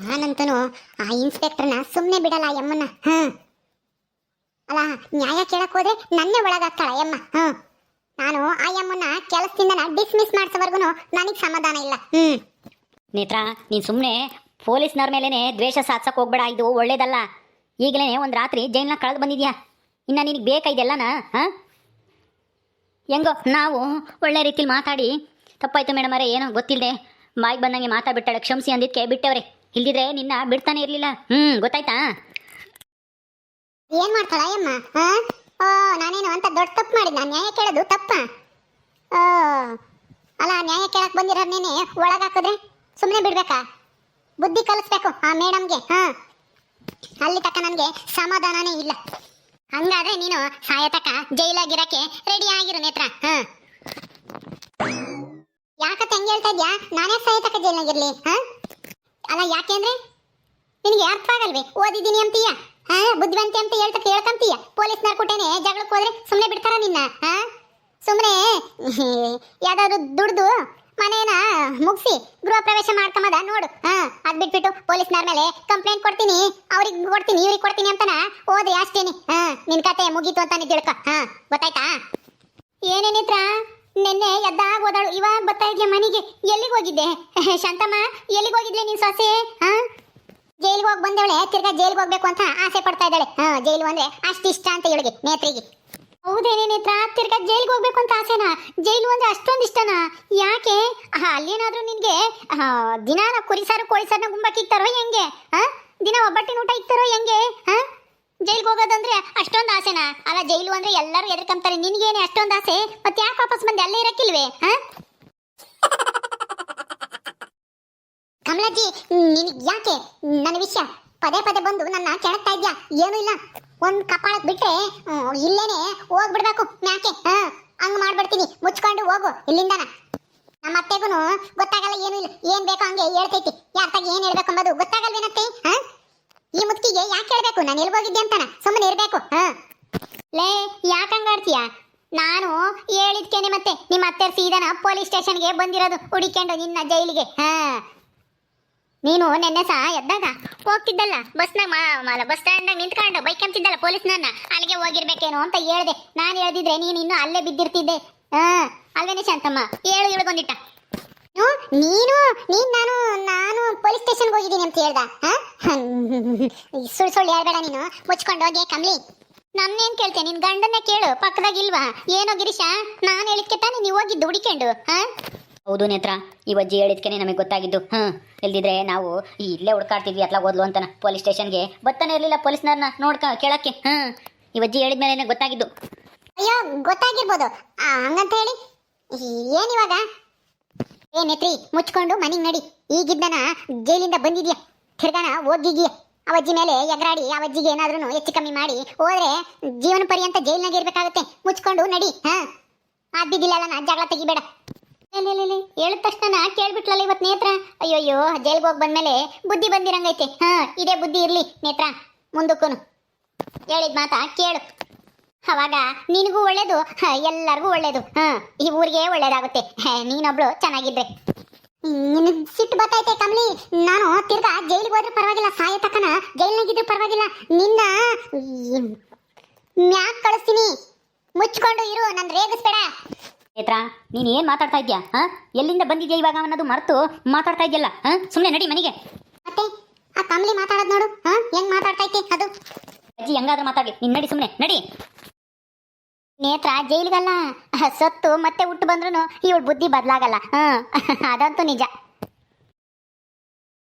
ನಾನಂತೂ ಆ ಇನ್ಸ್ಪೆಕ್ಟರ್ನ ಸುಮ್ಮನೆ ಬಿಡಲ್ಲ ಯಮ್ಮನ್ನ. ಅಲ್ಲ, ನ್ಯಾಯ ಕೇಳಕ್ ಹೋದ್ರೆ ನನ್ನೇ ಒಳಗಾಗ್ತಾಳ ಯಮ್ಮ. ನಾನು ಆ ಯಮ್ಮನ್ನ ಕೆಲಸದಿಂದ ಡಿಸ್ಮಿಸ್ ಮಾಡ್ಸೋವರೆಗೂ ನನಗೆ ಸಮಾಧಾನ ಇಲ್ಲ. ನೇತ್ರ, ನೀನು ಸುಮ್ಮನೆ ಪೊಲೀಸ್ನವ್ರ ಮೇಲೇನೆ ದ್ವೇಷ ಸಾಧಿಸಕ್ಕೆ ಹೋಗ್ಬೇಡ. ಇದು ಒಳ್ಳೇದಲ್ಲ. ಈಗಲೇ ಒಂದು ರಾತ್ರಿ ಜೈಲ್ನ ಕಳೆದು ಬಂದಿದ್ಯಾ, ಇನ್ನು ನಿನಗೆ ಬೇಕಾಯ್ದೆಲ್ಲನ? ಹೆಂಗೋ ನಾವು ಒಳ್ಳೆ ರೀತಿಲಿ ಮಾತಾಡಿ ತಪ್ಪಾಯ್ತು ಮೇಡಮ್ ಅವರೇ, ಏನೋ ಗೊತ್ತಿಲ್ಲದೆ ಬಾಯಿಗೆ ಬಂದಂಗೆ ಮಾತಾಡ್ಬಿಟ್ಟಾಳೆ, ಕ್ಷಮಿಸಿ ಅಂದಿದ್ದಕ್ಕೆ ಬಿಟ್ಟವ್ರೆ. ಇಲ್ದಿದ್ರೆ ನಿನ್ನ ಬಿಡ್ತಾನೆ ಇರಲಿಲ್ಲ. ಗೊತ್ತಾಯ್ತಾ? ಏನ್ ಮಾಡ್ತಾಳ ಯಮ್ಮ? ನಾನೇನು ಅಂತ ದೊಡ್ಡ ತಪ್ಪು ಮಾಡಿದ್ನ? ನ್ಯಾಯ ಕೇಳೋದು ತಪ್ಪ? ಅಲ್ಲ, ನ್ಯಾಯ ಕೇಳಕ್ ಬಂದಿರೋನೇನೆ ಒಳಗಾಕಿದ್ರೆ ಸುಮ್ಮನೆ ಬಿಡ್ಬೇಕಾ? ಬುದ್ಧಿ ಕಲಿಸ್ಬೇಕು ಆ ಮೇಡಮ್ಗೆ. ಅಲ್ಲಿ ತಕ್ಕ ನನಗೆ ಸಮಾಧಾನನೇ ಇಲ್ಲ. ಹಂಗಾದ್ರೆ ನೀನು ಸಾಯತಕ್ಕ ಜೈಲಾಗಿರಕ್ಕೆ ರೆಡಿ ಆಗಿರು ನೇತ್ರ. ಯಾಕತ್ತೆ ಹಂಗೆ ಹೇಳ್ತಾ ಇದ್ಯಾ? ನಾನೇ ಸಾಯತಕ್ಕ ಜೈಲಾಗಿರ್ಲಿ? ಅಲ್ಲ, ಯಾಕೆ ಅಂದ್ರೆ ನಿನಗೆ ಅರ್ಥ ಆಗಲ್ವೇ? ಓದಿದ್ದೀನಿ ಅಂತೀಯ, ಬುದ್ಧಿವಂತಿ ಅಂತ ಹೇಳ್ಕಂತೀಯ. ಪೊಲೀಸ್ನವ್ರ ಕುಟೇನೆ ಜಗಳಕ್ಕೆ ಹೋದ್ರೆ ಸುಮ್ಮನೆ ಬಿಡ್ತಾರ ನಿನ್ನ? ಸುಮ್ಮನೆ ಯಾವ್ದಾದ್ರು ದುಡ್ದು ಮನೇನ ಮುಗಿಸಿ ಗೃಹ ಪ್ರವೇಶ ಮಾಡ್ಕೊಂಬದ ನೋಡು. ಅದ್ ಬಿಟ್ಬಿಟ್ಟು ಪೊಲೀಸ್ನವ್ರ ಮೇಲೆ ಕಂಪ್ಲೇಂಟ್ ಕೊಡ್ತೀನಿ, ಅವ್ರಿಗೆ ಕೊಡ್ತೀನಿ, ಇವ್ರಿಗೆ ಕೊಡ್ತೀನಿ ಅಂತನ ಹೋದ್ರೆ ಅಷ್ಟೇನೆ. ನಿನ್ ಕತೆ ಮುಗೀತು ಅಂತಾನೆ ತಿಳ್ಕೊ. ಗೊತ್ತಾಯ್ತಾ? ಏನೇನಿತ್ರ ನಿನ್ನೆ ಎದ್ದಾಗ ಹೋದಾಳು, ಇವಾಗ ಬರ್ತಾ ಇದ್ಯಾ ಮನೆಗೆ? ಎಲ್ಲಿಗೆ ಹೋಗಿದ್ದೆ ಶಾಂತಮ್ಮ? ಎಲ್ಲಿಗೆ ಹೋಗಿದ್ಲೆ ನೀನ್ ಸೊಸೆ? ಜೈಲ್ಗೆ ಹೋಗಿ ಬಂದವಳೆ ತಿರ್ಗಾ ಜೈಲ್ಗೆ ಹೋಗ್ಬೇಕು ಅಂತ ಆಸೆ ಪಡ್ತಾ ಇದ್ದಾಳೆ. ಜೈಲು ಅಂದ್ರೆ ಅಷ್ಟಿಷ್ಟ ಅಂತ ಇವಳಿಗೆ, ನೇತ್ರಿಗೆ. ಹೌದೇನೇ ನೇತ್ರ? ತಿರ್ಗಾ ಜೈಲ್ಗೆ ಹೋಗ್ಬೇಕು ಅಂತ ಆಸೆನಾ? ಜೈಲು ಅಂದ್ರೆ ಅಷ್ಟೊಂದು ಇಷ್ಟನಾ? ಯಾಕೆ? ಅಲ್ಲೇನಾದ್ರೂ ನಿನ್ಗೆ ದಿನ ಕುರಿ ಸಾರು ಕೋಳಿ ಸಾರನ್ನ ಗುಂಬಕ್ಕೆ ಇಕ್ತಾರೋ ಹೆಂಗೆ? ದಿನ ಒಬ್ಬಟ್ಟಿನ ಊಟ ಇಕ್ತಾರೋ ಹೆಂಗೆ? ಜೈಲ್ಗೆ ಹೋಗೋದಂದ್ರೆ ಅಷ್ಟೊಂದು ಆಸೆನಾ? ಅಲ್ಲ, ಜೈಲು ಅಂದ್ರೆ ಎಲ್ಲರೂ ಎದ್ರಕಂತಾರೆ, ನಿನ್ಗೇನೆ ಅಷ್ಟೊಂದು ಆಸೆ? ಮತ್ತೆ ಯಾಕೆ ವಾಪಸ್ ಬಂದು ಅಲ್ಲೇ ಇರಕ್ಕಿಲ್ವೇ? ಕಮಲಾಜಿ, ನಿನಗೆ ಯಾಕೆ ನನ್ನ ವಿಷಯ ಪದೇ ಪದೇ ಬಂದು ನನ್ನ ಕೆಣಕ್ತಾ ಇದ್ಯಾ? ಏನೂ ಇಲ್ಲ, ಒಂದ್ ಕಪಾಳಕ್ ಬಿಟ್ರೆ ಇಲ್ಲೇನೆ ಹೋಗ್ಬಿಡ್ಬೇಕು ಮ್ಯಾಕೆ. ಹಂಗ್ ಮಾಡ್ಬಿಡ್ತೀನಿ, ಮುಚ್ಕೊಂಡು ಹೋಗು ಇಲ್ಲಿಂದನ. ನಮ್ಮ ಅತ್ತೆಗೂ ಗೊತ್ತಾಗಲ್ಲ, ಏನೂ ಇಲ್ಲ, ಏನ್ ಬೇಕೋ ಹಂಗೆ ಹೇಳ್ತೈತಿ. ಯಾರ್ತಾಗ ಏನ್ ಹೇಳ್ಬೇಕು ಅಂಬೋದು ಗೊತ್ತಾಗಲ್ವೇನತ್ತೆ? ಈ ಮುತ್ತಿಗೆ ಯಾಕೆ ಹೇಳ್ಬೇಕು ನಾನು ಎಲ್ಗೋಗಿದ್ದೆ ಅಂತಾನ? ಸುಮ್ಮನೆ ಇರ್ಬೇಕು. ಲೇ, ಯಾಕಂಗಾಡ್ತೀಯ? ನಾನು ಹೇಳಿದ್ಕೇನೆ ಮತ್ತೆ ನಿಮ್ಮ ಅತ್ತೆ ಸೀದಾನ ಪೊಲೀಸ್ ಸ್ಟೇಷನ್ಗೆ ಬಂದಿರೋದು ಹುಡಿಕೊಂಡು ನಿನ್ನ ಜೈಲಿಗೆ. ನೀನು ನೆನ್ನೆ ಸಹ ಎದ್ದಾಗ ಹೋಗ್ತಿದ್ದಲ್ಲ ಬಸ್ನಾಗ, ಬಸ್ ಸ್ಟ್ಯಾಂಡ್ನಾಗ ನಿಂತ್ಕೊಂಡು ಬೈಕ್ ಅಂತಿದ್ದಲ್ಲ ಪೊಲೀಸ್ನನ್ನ, ಅಲ್ಲಿಗೆ ಹೋಗಿರ್ಬೇಕೇನೋ ಅಂತ ಹೇಳ್ದೆ. ನಾನು ಹೇಳ್ದಿದ್ರೆ ನೀನು ಇನ್ನೂ ಅಲ್ಲೇ ಬಿದ್ದಿರ್ತಿದ್ದೆ. ಅಲ್ವೇನೆ ಶಾಂತಮ್ಮ? ಹೇಳ್ಕೊಂದಿಟ್ಟ ನೀನು ನಾನು ನಾನು ಪೊಲೀಸ್ ಸ್ಟೇಷನ್ಗೆ ಹೋಗಿದ್ದೀನಿ ಅಂತ ಹೇಳ್ದ? ಸುಳ್ಳು ಹೇಳ್ಬೇಡ ನೀನು, ಮುಚ್ಕೊಂಡು ಹೋಗಿ ಕಮ್ಲಿ. ನನ್ನೇನ್ ಕೇಳ್ತೆ? ನಿನ್ ಗಂಡನ್ನೇ ಕೇಳು, ಪಕ್ಕದಾಗ ಇಲ್ವಾ? ಏನೋ ಗಿರೀಶ, ನಾನು ಹೇಳಿದ್ಕೆ ತಾನೇ ನೀವು ಹೋಗಿದ್ದು ಹುಡಿಕೊಂಡು? ಹೌದು ನೇತ್ರ, ಈ ಅಜ್ಜಿ ಹೇಳಿದ್ಕೆ ನಮಗೆ ಗೊತ್ತಾಗಿದ್ದು. ಇಲ್ದಿದ್ರೆ ನಾವು ಇಲ್ಲೇ ಹುಡ್ಕಾಡ್ತಿದ್ವಿ ಅತ್ಲಾಗ ಓದ್ಲು ಅಂತನ. ಪೊಲೀಸ್ ಸ್ಟೇಷನ್ಗೆ ಬರ್ತಾನೆ ಇರಲಿಲ್ಲ ಪೊಲೀಸ್ನವ್ರನ್ನ ಕೇಳಕ್ಕೆ. ಈ ಅಜ್ಜಿ ಹೇಳಿದ ಮೇಲೆ ಗೊತ್ತಾಗಿದ್ದು. ಅಯ್ಯೋ, ಗೊತ್ತಾಗಿರ್ಬೋದು. ಹಂಗಂತ ಹೇಳಿ ಏನಿವಾಗ? ನೇತ್ರಿ, ಮುಚ್ಕೊಂಡು ಮನೆಗೆ ನಡಿ. ಈಗಿದ್ದನ ಜೈಲಿಂದ ಬಂದಿದ್ಯಾ, ತಿರ್ಗಾನ ಹೋಗಿದ್ಯಾ ಅವಜ್ಜಿ ಮೇಲೆ ಎಗರಾಡಿ ಅವಜ್ಜಿಗೆ ಏನಾದ್ರೂ ಹೆಚ್ಚು ಕಮ್ಮಿ ಮಾಡಿ ಹೋದ್ರೆ ಜೀವನ ಪರ್ಯಂತ ಜೈಲ್ನಾಗ ಇರ್ಬೇಕಾಗುತ್ತೆ. ಮುಚ್ಕೊಂಡು ನಡಿ. ಆದ್ದಿದ್ದಿಲ್ಲ, ನಾ ಜಗಳ ತೆಗಿಬೇಡ. ಹೇಳಿದ ತಕ್ಷಣ ಕೇಳ್ಬಿಟ್ಲಲ್ಲ ಇವತ್ತು ನೇತ್ರ. ಅಯ್ಯೋಯ್ಯೋ, ಜೈಲ್ಗೆ ಹೋಗಿ ಬಂದ್ಮೇಲೆ ಬುದ್ಧಿ ಬಂದಿರಂಗೈತೆ. ಇದೇ ಬುದ್ಧಿ ಇರ್ಲಿ ನೇತ್ರ, ಮುಂದಕ್ಕೂ ಹೇಳಿದ ಮಾತಾ ಕೇಳು. ಅವಾಗ ನಿನಗೂ ಒಳ್ಳೇದು, ಎಲ್ಲರಿಗೂ ಒಳ್ಳೇದು. ಈ ಊರಿಗೆ ಒಳ್ಳೇದಾಗುತ್ತೆ, ನೀನೊಬ್ಳು ಚೆನ್ನಾಗಿದ್ರೆ. ನಿನಗೆ ಸಿಟ್ಟು ಬರ್ತೈತೆ ಕಮ್ಲಿ? ನಾನು ತಿರ್ಗಾ ಜೈಲಿಗೆ ಹೋದ್ರೆ ಪರವಾಗಿಲ್ಲ, ಸಾಯ ತಕ್ಕನ ಜೈಲ್ನಾಗಿದ್ರು ಪರವಾಗಿಲ್ಲ, ನಿನ್ನ ಮ್ಯಾಕ್ ಕಳಿಸ್ತೀನಿ. ಮುಚ್ಕೊಂಡು ಇರು, ನನ್ ರೇಗಿಸ್ಬೇಡ. ನೇತ್ರ, ನೀನು ಏನು ಮಾತಾಡ್ತಾ ಇದ್ಯಾ? ಎಲ್ಲಿಂದ ಬಂದಿದ್ಯಾ ಇವಾಗ ಅನ್ನೋದು ಮರೆತು ಮಾತಾಡ್ತಾ ಇದೆಯಲ್ಲ. ಸುಮ್ಮನೆ ನಡಿ ಮನೆಗೆ. ಮತ್ತೆ ಆ ಕಮ್ಲಿ ಮಾತಾಡೋದು ನೋಡು, ಹೆಂಗ್ ಮಾತಾಡ್ತೈತಿ ಅದು. ಅಜ್ಜಿ ಹೆಂಗಾದ್ರೂ ಮಾತಾಡಿ, ನೀನು ನಡಿ, ಸುಮ್ಮನೆ ನಡಿ. ನೇತ್ರ ಜೈಲಿಗಲ್ಲ, ಸತ್ತು ಮತ್ತೆ ಹುಟ್ಟು ಬಂದ್ರು ಇವಳು ಬುದ್ಧಿ ಬದಲಾಗಲ್ಲ. ಅದಂತೂ ನಿಜ.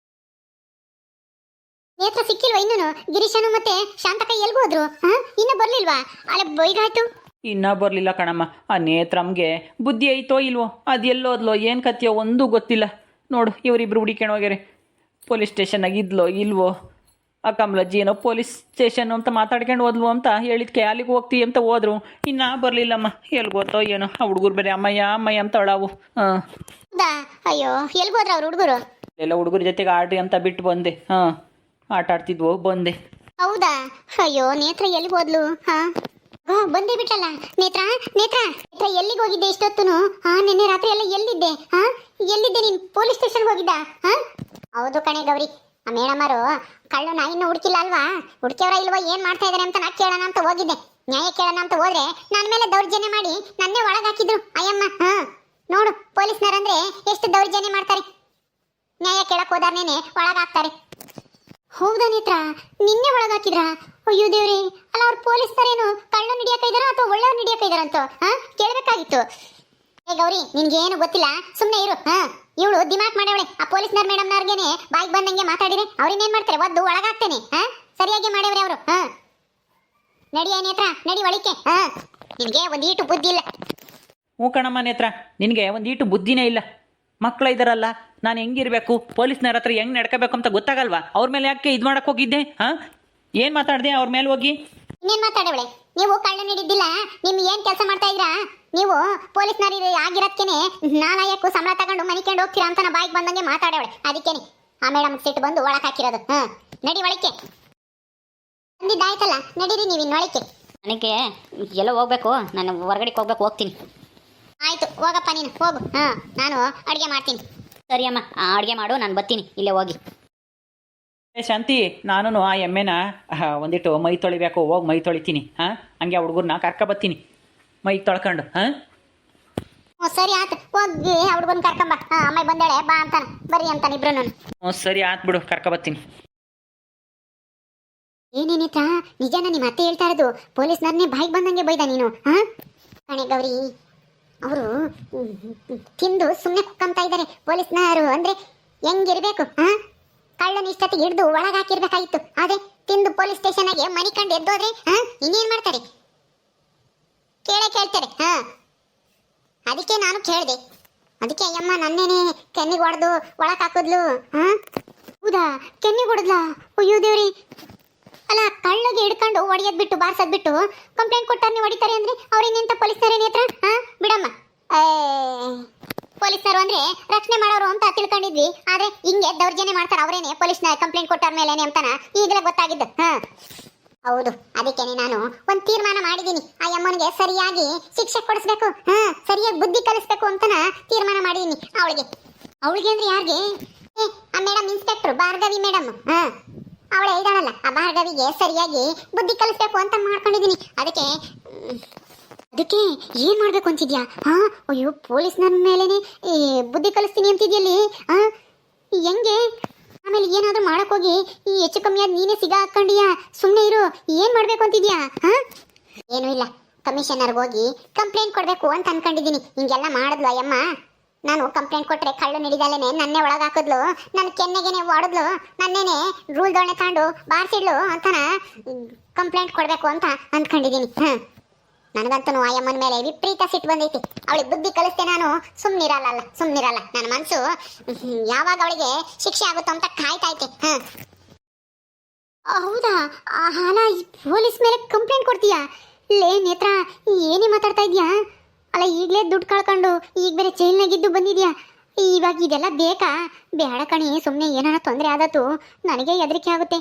ನೇತ್ರ ಸಿಕ್ಕಿಲ್ವಾ ಇನ್ನೂ? ಗಿರೀಶನು ಮತ್ತೆ ಶಾಂತಕ ಎಲ್ಗೋದ್ರು? ಇನ್ನು ಬರ್ಲಿಲ್ವಾ? ಅಲ್ಲ ಬೈಗಾಯ್ತು. ಇನ್ನೂ ಬರಲಿಲ್ಲ ಕಣಮ್ಮ. ಆ ನೇತ್ರಮ್ಗೆ ಬುದ್ಧಿ ಐತೋ ಇಲ್ವೋ, ಅದು ಎಲ್ಲೋದ್ಲೋ ಏನು ಕತ್ತಿಯೋ ಒಂದೂ ಗೊತ್ತಿಲ್ಲ. ನೋಡು, ಇವರಿಬ್ರು ಹುಡಿಕೊಂಡು ಹೋಗ್ಯಾರೆ. ಪೊಲೀಸ್ ಸ್ಟೇಷನ್ನಾಗ ಇದ್ಲೋ ಇಲ್ವೋ? ಆ ಕಮಲಜ್ಜಿ ಏನೋ ಪೊಲೀಸ್ ಸ್ಟೇಷನ್ ಅಂತ ಮಾತಾಡ್ಕೊಂಡು ಹೋದ್ಲು ಅಂತ ಹೇಳಿದ್ಕೆ ಅಲ್ಲಿಗೆ ಹೋಗ್ತೀವಿ ಅಂತ ಹೋದ್ರು. ಇನ್ನೂ ಬರಲಿಲ್ಲಮ್ಮ, ಎಲ್ಲಿ ಗೊತ್ತೋ ಏನೋ. ಆ ಹುಡುಗರು ಬೇರೆ ಅಮ್ಮಯ್ಯ ಅಮ್ಮಯ್ಯ ಅಂತ ಅಳಾವು. ಅಯ್ಯೋ, ಎಲ್ಗೋದ್ರ ಅವ್ರು ಹುಡುಗರು? ಎಲ್ಲ ಹುಡುಗರ ಜೊತೆಗೆ ಆಡ್ರಿ ಅಂತ ಬಿಟ್ಟು ಬಂದೆ. ಆಟ ಆಡ್ತಿದ್ವು, ಬಂದೆ. ಹೌದಾ? ಅಯ್ಯೋ, ನೇತ್ರ ಎಲ್ಲಿಗೆ ಹೋದ್ಲು? ಬಂದೇ ಬಿಟ್ಟಲ್ಲ. ನೇತ್ರ ನೇತ್ರ ನೇತ್ರ ಎಲ್ಲಿಗೆ ಹೋಗಿದ್ದೆ ಇಷ್ಟೊತ್ತುನು? ನಿನ್ನೆ ರಾತ್ರಿ ಎಲ್ಲ ಎಲ್ಲಿದ್ದೆ? ಎಲ್ಲಿದ್ದೆ ನೀನು? ಪೊಲೀಸ್ ಸ್ಟೇಷನ್ಗೆ ಹೋಗಿದ್ದ? ಹೌದು ಕಣೆ ಗೌರಿ, ಆ ಮೇಡಮರು ಕಳ್ಳನ ಇನ್ನು ಹುಡುಕಿಲ್ಲ ಅಲ್ವಾ? ಹುಡುಕಿಯವರ ಇಲ್ವೋ ಏನ್ ಮಾಡ್ತಾ ಇದಾರೆ ಅಂತ ನಾ ಕೇಳೋಣ ಅಂತ ಹೋಗಿದ್ದೆ. ನ್ಯಾಯ ಕೇಳೋಣ ಅಂತ ಹೋದ್ರೆ ನನ್ನ ಮೇಲೆ ದೌರ್ಜನ್ಯ ಮಾಡಿ ನನ್ನೇ ಒಳಗಾಕಿದ್ರು ಅಯ್ಯಮ್ಮ. ನೋಡು ಪೊಲೀಸ್ನರಂದ್ರೆ ಎಷ್ಟು ದೌರ್ಜನ್ಯ ಮಾಡ್ತಾರೆ. ನ್ಯಾಯ ಕೇಳಕ್ ಹೋದಾರ್ನೇನೆ ಒಳಗಾಕ್ತಾರೆ. ಹೌದಾ ನೇತ್ರ, ನಿನ್ನೆ ಒಳಗಾಕಿದ್ರಾ? ಅಯ್ಯೋ ದೇವ್ರಿ, ಅಲ್ಲ ಅವ್ರು ಪೊಲೀಸ್ನರೇನು ಕಳ್ಳನ ಹಿಡಿಯಕ ಇದಾರ ಅಥವಾ ಒಳ್ಳೆಯವ್ರು ಹಿಡಿಯಕ ಇದಾರಂತ ಕೇಳ್ಬೇಕಾಗಿತ್ತು. ಏ ಗೌರಿ, ನಿನ್ಗೇನು ಗೊತ್ತಿಲ್ಲ, ಸುಮ್ಮನೆ ಇರು. ಇವಳು ದಿಮಾಕ್ ಮಾಡವಳೆ. ಆ ಪೊಲೀಸ್ನರ್ ಮೇಡಮ್ನವ್ರಿಗೇನೆ ಬಾಯಿಗೆ ಬಂದಂಗೆ ಮಾತಾಡಿದ್ರೆ ಅವ್ರಿನ್ನೇನ್ ಮಾಡ್ತಾರೆ? ಒದ್ದು ಒಳಗಾಗ್ತೇನೆ. ಸರಿಯಾಗಿ ಮಾಡವ್ರೆ ಅವರು. ನಡಿ ನೇತ್ರ, ನಡಿ ಒಳಿಕೆ. ನಿನ್ಗೆ ಒಂದೀಟು ಬುದ್ಧಿ ಇಲ್ಲ. ಹ್ಞೂ ಕಣಮ್ಮ ನೇತ್ರ, ನಿನಗೆ ಒಂದೀಟು ಬುದ್ಧಿನೇ ಇಲ್ಲ. ಮಕ್ಕಳ ಇದ್ದಾರಲ್ಲ, ನಾನು ಹೆಂಗಿರ್ಬೇಕು, ಪೊಲೀಸ್ನವ್ರ ಹತ್ರ ಹೆಂಗೆ ನಡ್ಕೋಬೇಕು ಅಂತ ಗೊತ್ತಾಗಲ್ವಾ? ಅವ್ರ ಮೇಲೆ ಯಾಕೆ ಇದು ಮಾಡಕ್ಕೆ ಹೋಗಿದ್ದೆ? ಏನು ಮಾತಾಡಿದೆ ಅವ್ರ ಮೇಲೆ ಹೋಗಿ? ಇನ್ನೇನು ಮಾತಾಡವಳೆ? ನೀವು ಕಳ್ಳ ನೀಡಿದ್ದಿಲ್ಲ, ನಿಮ್ಗೆ ಏನು ಕೆಲಸ ಮಾಡ್ತಾ ಇದ್ರಾ? ನೀವು ಪೊಲೀಸ್ನರಿ ಆಗಿರೋದಕ್ಕೇನೆ ನಾಲಾಯಕ್ಕೂ ಸಂಬಳ ತಗೊಂಡು ಮನಿಕೊಂಡು ಹೋಗ್ತೀರಾ ಅಂತ ನಾ ಬಾಯಿಗೆ ಬಂದಂಗೆ ಮಾತಾಡವಳೆ. ಅದಕ್ಕೇನೆ ಆ ಮೇಡಮ್ ಸಿಟ್ಟು ಬಂದು ಒಳಗೆ ಹಾಕಿರೋದು. ನಡಿ ಒಳಕ್ಕೆ. ಬಂದಿದ್ದಾಯ್ತಲ್ಲ, ನಡೀರಿ ನೀವು ಇನ್ನು ಒಳಕ್ಕೆ. ನನಗೆ ಎಲ್ಲೋ ಹೋಗ್ಬೇಕು, ನಾನು ಹೊರಗಡೆಗೆ ಹೋಗ್ಬೇಕು, ಹೋಗ್ತೀನಿ. ಆಯ್ತು ಹೋಗಪ್ಪ, ನೀನು ಹೋಗು. ನಾನು ಅಡುಗೆ ಮಾಡ್ತೀನಿ. ಸರಿ ಅಮ್ಮ, ಅಡುಗೆ ಮಾಡು, ನಾನು ಬರ್ತೀನಿ ಇಲ್ಲೇ ಹೋಗಿ. ಶಾಂತಿ, ನಾನು ಆ ಎಮ್ಮೆನ ಒಂದಿಟ್ಟು ಮೈ ತೊಳಿಬೇಕು, ಹೋಗಿ ಮೈ ತೊಳಿತೀನಿ. ಹಂಗೆ ಆ ಹುಡುಗರನ್ನ ಕರ್ಕೊಬತ್ತೀನಿ ಮೈ ತೊಳ್ಕೊಂಡು. ಸರಿ ಆಯ್ತು, ಹೋಗಿ ಹುಡುಗನ ಕರ್ಕೊಂಬ. ಅಮ್ಮ ಬಂದಾಳೆ ಬಾ ಅಂತಾನೆ, ಬರ್ರಿ ಅಂತಾನೆ ಇಬ್ರು. ಹ್ಞೂ ಸರಿ ಆಯ್ತು ಬಿಡು, ಕರ್ಕೊಬತ್ತೀನಿ. ಏನೇನಿತಾ ನಿಜನ ನಿಮ್ಮ ಅತ್ತೆ ಹೇಳ್ತಾ ಇರೋದು? ಪೊಲೀಸ್ನವ್ರನ್ನೇ ಬಾಯಿಗೆ ಬಂದಂಗೆ ಬೈದ ನೀನು? ಕಣೆ ಗೌರಿ, ಅವರು ತಿಂದು ಸುಮ್ಮನೆ ಕುಕ್ಕಂತ ಇದ್ದಾರೆ. ಪೊಲೀಸ್ನವರು ಅಂದ್ರೆ ಹೆಂಗಿರ್ಬೇಕು? ಕಳ್ಳನ ಇಷ್ಟೊತ್ತಿಗೆ ಹಿಡಿದು ಒಳಗಾಕಿರ್ಬೇಕಾಗಿತ್ತು. ಆದ್ರೆ ತಿಂದು ಪೊಲೀಸ್ ಸ್ಟೇಷನ್ಗೆ ಮನಿ ಕಂಡು ಎದ್ದೋದ್ರೆ ಇನ್ನೇನ್ ಮಾಡ್ತಾರೆ? ಕೇಳ್ತಾರೆ. ಅದಕ್ಕೆ ನಾನು ಕೇಳಿದೆ. ಅದಕ್ಕೆ ಅಯ್ಯಮ್ಮ ನನ್ನೇನೆ ಕೆನ್ನಿಗೆ ಹೊಡೆದು ಒಳಕ್ ಹಾಕಿದ್ಲು. ಹೌದಾ, ಕೆನ್ನಿಗೆ ಹೊಡೆದ್ಲಾ? ಅಯ್ಯೋ ದೇವ್ರಿ. ಅಲ್ಲ, ಕಳ್ಳಗೆ ಹಿಡ್ಕೊಂಡು ಹೊಡಿಯೋದ್ ಬಿಟ್ಟು ಬಾರ್ಸೋದ್ ಬಿಟ್ಟು ಕಂಪ್ಲೇಂಟ್ ಕೊಟ್ಟಾರ್ನೆ ಹೊಡಿತಾರೆ ಅಂದ್ರೆ ಅವ್ರೇನೆಂತ ಪೊಲೀಸ್ನರೇನೇ ಹತ್ರ? ಬಿಡಮ್ಮ, ಪೊಲೀಸ್ನರು ಅಂದ್ರೆ ರಕ್ಷಣೆ ಮಾಡೋರು ಅಂತ ತಿಳ್ಕೊಂಡಿದ್ವಿ. ಆದ್ರೆ ಹಿಂಗೆ ದೌರ್ಜನ್ಯ ಮಾಡ್ತಾರೆ ಅವರೇನೆ ಪೊಲೀಸ್ನ ಕಂಪ್ಲೇಂಟ್ ಕೊಟ್ಟಾರ ಮೇಲೇನೆ ಅಂತಾನ ಈಗಲೇ ಗೊತ್ತಾಗಿದ್ದು. ಹೌದು, ಅದಕ್ಕೇನೆ ನಾನು ಒಂದು ತೀರ್ಮಾನ ಮಾಡಿದ್ದೀನಿ. ಆ ಅಮ್ಮನಿಗೆ ಸರಿಯಾಗಿ ಶಿಕ್ಷೆ ಕೊಡಿಸ್ಬೇಕು, ಸರಿಯಾಗಿ ಬುದ್ಧಿ ಕಲಿಸ್ಬೇಕು ಅಂತನ ತೀರ್ಮಾನ ಮಾಡಿದ್ದೀನಿ. ಅವಳಿಗೆ ಅಂದ್ರೆ ಯಾರಿಗೆ? ಆ ಮೇಡಮ್ ಇನ್ಸ್ಪೆಕ್ಟರ್ ಭಾರ್ಗವಿ ಮೇಡಮ್. ಅವಳು ಹೇಳ್ದಾಳಲ್ಲ, ಆ ಭಾರ್ಗವಿಗೆ ಸರಿಯಾಗಿ ಬುದ್ಧಿ ಕಲಿಸ್ಬೇಕು ಅಂತ ಮಾಡ್ಕೊಂಡಿದ್ದೀನಿ. ಅದಕ್ಕೆ ಏನ್ ಮಾಡ್ಬೇಕು ಅಂತಿದ್ಯಾ? ಅಯ್ಯೋ, ಪೊಲೀಸ್ನ ಮೇಲೇನೆ ಬುದ್ಧಿ ಕಲಿಸ್ತೀನಿ ಅಂತಿದ್ಯಲ್ಲಿ. ಹೆಂಗೆ? ಆಮೇಲೆ ಏನಾದ್ರೂ ಮಾಡಕ್ ಹೋಗಿ ಈ ಹೆಚ್ಚು ಕಮ್ಮಿ ಆದ್ ನೀನೇ ಸಿಗ ಹಾಕೊಂಡಿಯಾ? ಸುಮ್ಮನೆ ಇರು. ಏನ್ ಮಾಡ್ಬೇಕು ಅಂತಿದ್ಯಾ? ಏನೂ ಇಲ್ಲ, ಕಮಿಷನರ್ಗೆ ಹೋಗಿ ಕಂಪ್ಲೇಂಟ್ ಕೊಡ್ಬೇಕು ಅಂತ ಅನ್ಕೊಂಡಿದ್ದೀನಿ. ಹಿಂಗೆಲ್ಲ ಮಾಡಿದ್ಲು ಅಯ್ಯಮ್ಮ. ನಾನು ಕಂಪ್ಲೇಂಟ್ ಕೊಟ್ರೆ ಕಳ್ಳು ಹಿಡಿದಲ್ಲೇನೆ ನನ್ನೇ ಒಳಗೆ ಹಾಕಿದ್ಲು, ನನ್ನ ಕೆನ್ನೆಗೆನೆ ಹೊಡೆದ್ಲು, ನನ್ನೇನೆ ರೂಲ್ ದೋಣೆ ತಗೊಂಡು ಬಾರಿಸಿಡ್ಲು ಅಂತಾನ ಕಂಪ್ಲೇಂಟ್ ಕೊಡ್ಬೇಕು ಅಂತ ಅಂದ್ಕೊಂಡಿದ್ದೀನಿ. ನನಗಂತೂ ಆಯಮ್ಮನ ಮೇಲೆ ವಿಪರೀತ ಸಿಟ್ಟು ಬಂದೈತಿ. ಅವಳಿಗೆ ಬುದ್ಧಿ ಕಲಿಸ್ತೆ ನಾನು ಸುಮ್ಮನಿರಲ್ಲ. ನನ್ನ ಮನಸ್ಸು ಯಾವಾಗ ಅವಳಿಗೆ ಶಿಕ್ಷೆ ಆಗುತ್ತೋ ಅಂತ ಕಾಯ್ತೈತೆ. ಹೌದಾ? ಹಾಲ ಪೊಲೀಸ್ ಮೇಲೆ ಕಂಪ್ಲೇಂಟ್ ಕೊಡ್ತೀಯಾ? ಲೇ ನೇತ್ರ, ಏನೇ ಮಾತಾಡ್ತಾ ಇದ್ಯಾ? ಅಲ್ಲ, ಈಗಲೇ ದುಡ್ಡು ಕಳ್ಕೊಂಡು ಈಗ ಬೇರೆ ಜೈಲ್ನಾಗಿದ್ದು ಬಂದಿದ್ಯಾ? ಇವಾಗ ಇದೆಲ್ಲ ಬೇಕಾ? ಬೇಡ ಕಣಿ, ಸುಮ್ಮನೆ ಏನಾರ ತೊಂದರೆ ಆದತ್ತು ನನಗೆ ಹೆದರಿಕೆ ಆಗುತ್ತೆ.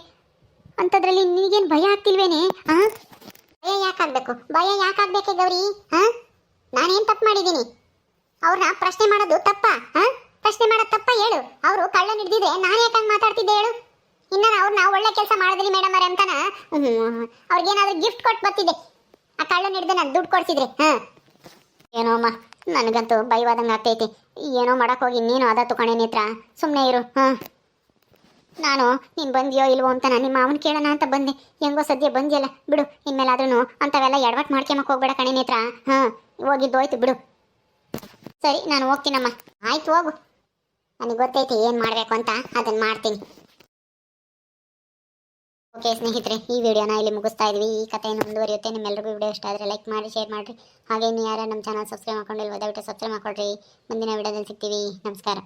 ಅಂಥದ್ರಲ್ಲಿ ನಿನಗೇನು ಭಯ ಆಗ್ತಿಲ್ವೇನೆ? ಭಯ ಯಾಕಾಗ್ಬೇಕೆ ಗೌರಿ? ನಾನೇನ್ ತಪ್ಪು ಮಾಡಿದ್ದೀನಿ? ಅವ್ರನ್ನ ಪ್ರಶ್ನೆ ಮಾಡೋದು ತಪ್ಪಾ? ಪ್ರಶ್ನೆ ಮಾಡೋದು ತಪ್ಪ ಹೇಳು. ಅವರು ಕಳ್ಳ ಹಿಡಿದಿದ್ರೆ ನಾನು ಯಾಕಂಗ್ ಮಾತಾಡ್ತಿದ್ದೆ ಹೇಳು? ಇನ್ನ ಅವ್ರನ್ನ ಒಳ್ಳೆ ಕೆಲಸ ಮಾಡಿದ್ರಿ ಮೇಡಮ್ ಅವರೇ ಅಂತಾನ ಅವ್ರಿಗೇನಾದ್ರೂ ಗಿಫ್ಟ್ ಕೊಟ್ಟು ಬರ್ತಿದ್ದೆ. ಆ ಕಳ್ಳ ಹಿಡಿದು ನಾನು ದುಡ್ಡು ಕೊಡ್ತಿದ್ರೆ. ಏನೋ ಅಮ್ಮ, ನನಗಂತೂ ಭಯವಾದಂಗೆ ಆಗ್ತೈತಿ. ಏನೋ ಮಾಡಕ್ ಹೋಗಿ ಇನ್ನೇನು ಆದತ್ತು ಕಣೆ ನೇತ್ರ, ಸುಮ್ಮನೆ ಇರು. ನಾನು ನೀನು ಬಂದಿಯೋ ಇಲ್ವೋ ಅಂತ ನಿಮ್ಮ ಮಾವನ ಕೇಳೋಣ ಅಂತ ಬಂದೆ. ಹೆಂಗೋ ಸದ್ಯ ಬಂದಿಯಲ್ಲ, ಬಿಡು. ಇನ್ಮೇಲಾದ್ರೂ ಅಂಥವೆಲ್ಲ ಎಡವಟ್ ಮಾಡ್ಕೊಂಬಕ್ಕೆ ಹೋಗ್ಬೇಡ ಕಣೆ ನೇತ್ರ. ಹೋಗಿದ್ದೋಯ್ತು ಬಿಡು. ಸರಿ, ನಾನು ಹೋಗ್ತೀನಮ್ಮ. ಆಯ್ತು, ಹೋಗು. ನನಗೆ ಗೊತ್ತೈತಿ ಏನು ಮಾಡಬೇಕು ಅಂತ, ಅದನ್ನು ಮಾಡ್ತೀನಿ. ಓಕೆ ಸ್ನೇಹಿತರೆ, ಈ ವಿಡಿಯೋನ ಇಲ್ಲಿ ಮುಗಿಸ್ತಾ ಇದ್ವಿ. ಈ ಕಥೆಯನ್ನು ಮುಂದುವರಿಯುತ್ತೆ. ನಿಮ್ಮೆಲ್ಲರಿಗೂ ವಿಡಿಯೋ ಇಷ್ಟ ಆದರೆ ಲೈಕ್ ಮಾಡಿ, ಶೇರ್ ಮಾಡಿರಿ. ಹಾಗೆ ಇನ್ನು ಯಾರು ನಮ್ಮ ಚಾನಲ್ ಸಬ್ಸ್ಕ್ರೈಬ್ ಮಾಡ್ಕೊಂಡಿಲ್ವ ದಯವಿಟ್ಟು ಸಬ್ಸ್ಕ್ರೈಬ್ ಮಾಡ್ಕೊಳ್ರಿ. ಮುಂದಿನ ವಿಡಿಯೋದಲ್ಲಿ ಸಿಗ್ತೀವಿ. ನಮಸ್ಕಾರ.